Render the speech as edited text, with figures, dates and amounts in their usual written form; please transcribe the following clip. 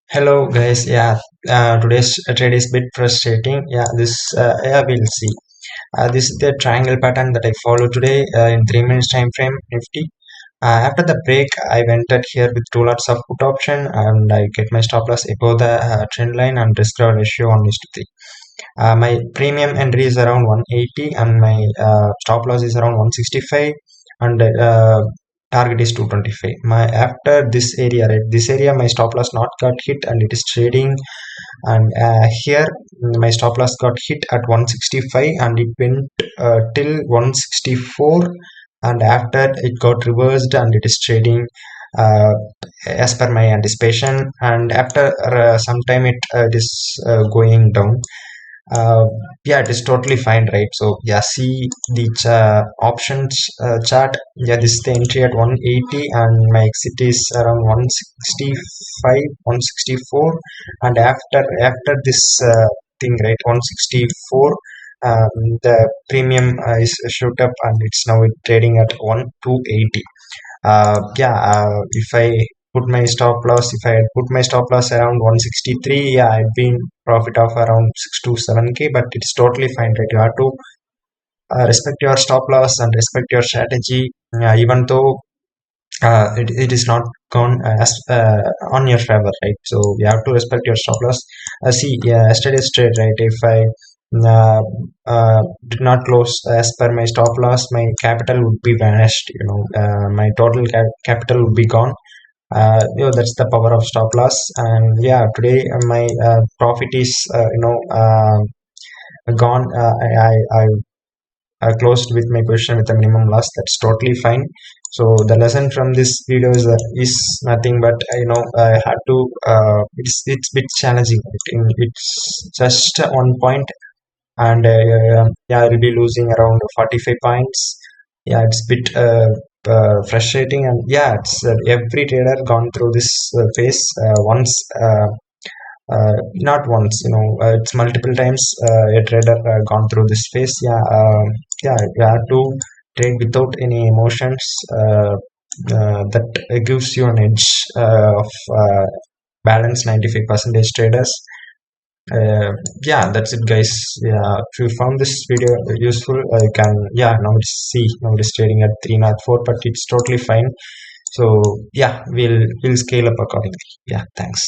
Hello guys, today's trade is bit frustrating. We'll see. This is the triangle pattern that I follow today in 3 minutes time frame Nifty. After the break, I entered here with two lots of put option and I get my stop loss above the trend line and risk reward ratio on is to 3. My premium entry is around 180 and my stop loss is around 165 and target is 225. My after this area, right, this area my stop loss not got hit and it is trading, and here my stop loss got hit at 165 and it went till 164, and after it got reversed and it is trading uh, as per my anticipation, and after some time it is going down. uh, yeah, it is totally fine, right? So yeah, see the options chart. Yeah, this is the entry at 180 and my exit is around 165, 164, and after this thing, right, 164, the premium is shoot up and it's now trading at 1280. If I put my stop loss, if I had put my stop loss around 163, yeah, I'd been profit of around 6 to 7k, but it's totally fine, right? You have to respect your stop loss and respect your strategy, even though it is not gone as on your favor, right? So you have to respect your stop loss. See, yeah, yesterday's trade, right? If I uh, did not close as per my stop loss, my capital would be vanished. My total capital would be gone. That's the power of stop loss. And yeah, today my profit is gone. I closed with my position with a minimum loss. That's totally fine. So the lesson from this video is nothing but I had to. It's bit challenging. It's just one point, and yeah, I will be losing around 45 points. Yeah, it's bit frustrating, and yeah, it's every trader gone through this phase once. Not once, it's multiple times a trader gone through this phase. Yeah, you have to trade without any emotions. That gives you an edge of balance 95 percentage traders. Yeah, that's it, guys. Yeah, if you found this video useful, you can, yeah, now it is trading at 304, but it's totally fine. So yeah, we'll scale up accordingly. Yeah, thanks.